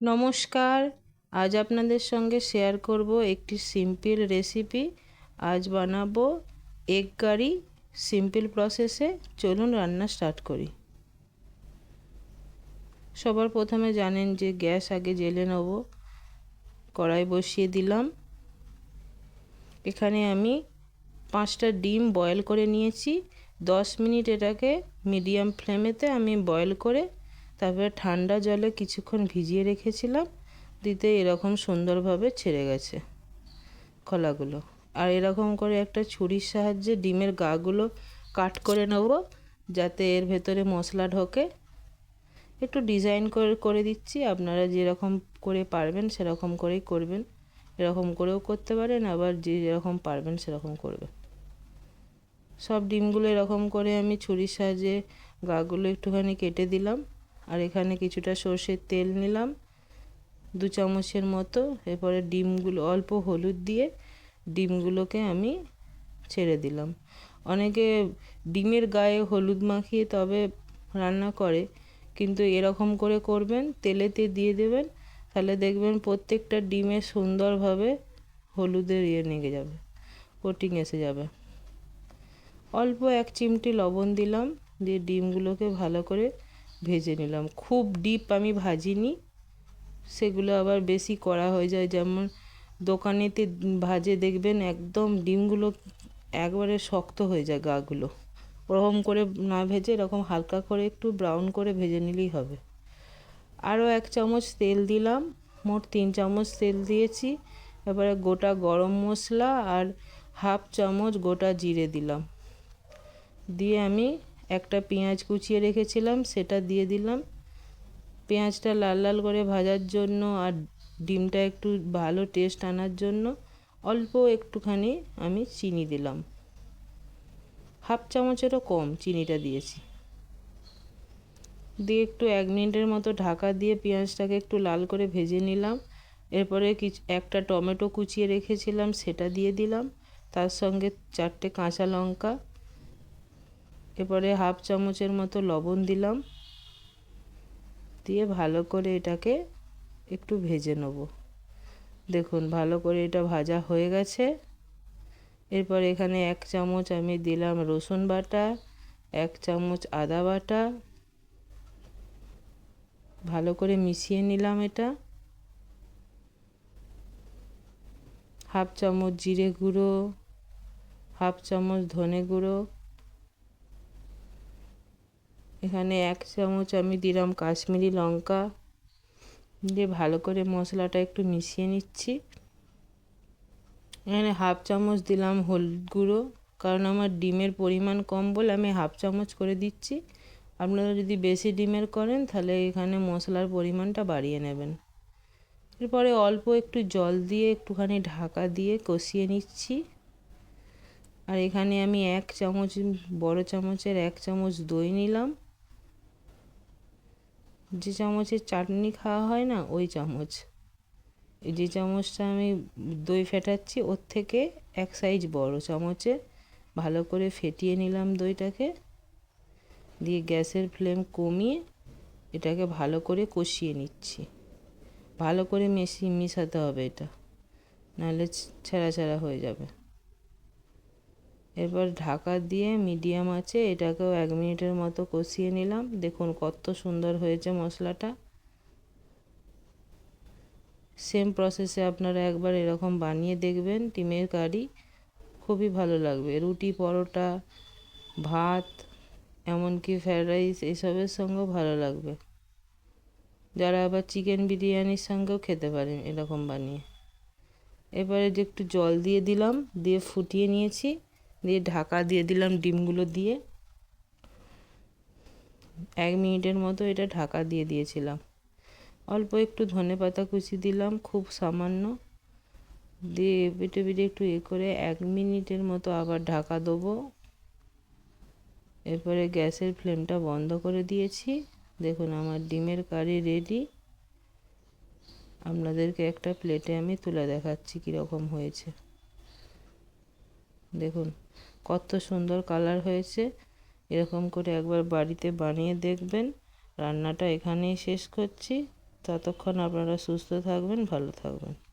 নমস্কার। আজ আপনাদের সঙ্গে শেয়ার করব একটি সিম্পল রেসিপি। আজ বানাবো এগ কারি সিম্পল প্রসেসে। চলুন রান্না স্টার্ট করি। সবার প্রথমে জানেন যে গ্যাস আগে জ্বেলে নেব। কড়াই বসিয়ে দিলাম। এখানে আমি 5টা ডিম বয়েল করে নিয়েছি। 10 মিনিট এটাকে মিডিয়াম ফ্লেমেতে আমি বয়েল করে তারপরে ঠান্ডা জলে কিছুক্ষণ ভিজিয়ে রেখেছিলাম। দিতে এরকম সুন্দরভাবে ছেড়ে গেছে কলাগুলো। আর এরকম করে একটা ছুরির সাহায্যে ডিমের গাগুলো কাট করে নেব, যাতে এর ভেতরে মশলা ঢোকে। একটু ডিজাইন করে দিচ্ছি, আপনারা যেরকম করে পারবেন সেরকম করেই করবেন। এরকম করেও করতে পারেন, আবার যেরকম পারবেন সেরকম করবেন। সব ডিমগুলো এরকম করে আমি ছুরির সাহায্যে গাগুলো একটুখানি কেটে দিলাম। আর এখানে কিছুটা সর্ষের তেল নিলাম 2 চামচের মতো। এরপরে ডিমগুলো অল্প হলুদ দিয়ে ডিমগুলোকে আমি ছেড়ে দিলাম। অনেকে ডিমের গায়ে হলুদ মাখিয়ে তবে রান্না করে, কিন্তু এরকম করে করবেন, তেলেতে দিয়ে দেবেন, তাহলে দেখবেন প্রত্যেকটা ডিমে সুন্দরভাবে হলুদের লেগে যাবে, কোটিং এসে যাবে। অল্প 1 চিমটি লবণ দিলাম, দিয়ে ডিমগুলোকে ভালো করে ভেজে নিলাম। খুব ডিপ আমি ভাজিনি, সেগুলো আবার বেশি কড়া হয়ে যায়। যেমন দোকানেতে ভাজে দেখবেন একদম ডিমগুলো একবারে শক্ত হয়ে যায় গাগুলো। ওরকম করে না ভেজে এরকম হালকা করে একটু ব্রাউন করে ভেজে নিলেই হবে। আরও 1 চামচ তেল দিলাম, মোট 3 চামচ তেল দিয়েছি। এবারে গোটা গরম মশলা আর 1/2 চামচ গোটা জিরে দিলাম। দিয়ে আমি একটা পেঁয়াজ কুচিয়ে রেখেছিলাম, সেটা দিয়ে দিলাম। পেঁয়াজটা লাল লাল করে ভাজার জন্য আর ডিমটা একটু ভালো টেস্ট আনার জন্য অল্প একটুখানি আমি চিনি দিলাম। 1/2 চামচেরও কম চিনিটা দিয়েছি। দিয়ে একটু 1 মিনিটের মতো ঢাকা দিয়ে পেঁয়াজটাকে একটু লাল করে ভেজে নিলাম। এরপরে একটা টমেটো কুচিয়ে রেখেছিলাম, সেটা দিয়ে দিলাম। তার সঙ্গে 4টে কাঁচা লঙ্কা। এরপরে 1/2 চামচের মতো লবণ দিলাম। দিয়ে ভালো করে এটাকে একটু ভেজে নেব। দেখুন ভালো করে এটা ভাজা হয়ে গেছে। এরপর এখানে 1 চামচ আমি দিলাম রসুন বাটা, 1 চামচ আদা বাটা। ভালো করে মিশিয়ে নিলাম এটা। 1/2 চামচ জিরে গুঁড়ো, 1/2 চামচ ধনে গুঁড়ো। এখানে 1 চামচ আমি দিলাম কাশ্মীরি লঙ্কা। দিয়ে ভালো করে মশলাটা একটু মিশিয়ে নিচ্ছি। এখানে 1/2 চামচ দিলাম হলুদ গুঁড়ো, কারণ আমার ডিমের পরিমাণ কম বলে আমি 1/2 চামচ করে দিচ্ছি। আপনারা যদি বেশি ডিমের করেন তাহলে এখানে মশলার পরিমাণটা বাড়িয়ে নেবেন। এরপরে অল্প একটু জল দিয়ে একটুখানি ঢাকা দিয়ে কষিয়ে নিচ্ছি। আর এখানে আমি 1 চামচ, বড় চামচের 1 চামচ দই নিলাম। যে চামচের চাটনি খাওয়া হয় না, ওই চামচ। যে চামচটা আমি দই ফেটাচ্ছি ওর থেকে 1 সাইজ বড় চামচে ভালো করে ফেটিয়ে নিলাম দইটাকে। দিয়ে গ্যাসের ফ্লেম কমিয়ে এটাকে ভালো করে কষিয়ে নিচ্ছি। ভালো করে মিশাতে হবে এটা, নাহলে ছেঁড়া ছেঁড়া হয়ে যাবে। এরপর ঢাকা দিয়ে মিডিয়াম আঁচে এটাকেও 1 মিনিটের মতো কষিয়ে নিলাম। দেখুন কত সুন্দর হয়েছে মশলাটা। সেম প্রসেসে আপনারা একবার এরকম বানিয়ে দেখবেন ডিমের কারি, খুবই ভালো লাগবে। রুটি, পরোটা, ভাত, এমনকি ফ্রায়েড রাইস এইসবের সঙ্গেও ভালো লাগবে। যারা আবার চিকেন বিরিয়ানির সঙ্গেও খেতে পারেন এরকম বানিয়ে। এবারে যে একটু জল দিয়ে দিলাম, দিয়ে ফুটিয়ে নিয়েছি। দিয়ে ঢাকা দিয়ে দিলাম ডিমগুলো দিয়ে। 1 মিনিটের মতো এটা ঢাকা দিয়ে দিয়েছিলাম। অল্প একটু ধনেপাতা কুচি দিলাম, খুব সামান্য। দিয়ে বেটে একটু করে 1 মিনিটের মতো আবার ঢাকা দেবো। এরপরে গ্যাসের ফ্লেমটা বন্ধ করে দিয়েছি। দেখুন আমার ডিমের কারি রেডি। আপনাদেরকে একটা প্লেটে আমি তুলে দেখাচ্ছি কীরকম হয়েছে। দেখুন কত সুন্দর কালার হয়েছে। এরকম করে একবার বাড়িতে বানিয়ে দেখবেন। রান্নাটা এখানেই শেষ করছি। ততক্ষণ আপনারা সুস্থ থাকবেন, ভালো থাকবেন।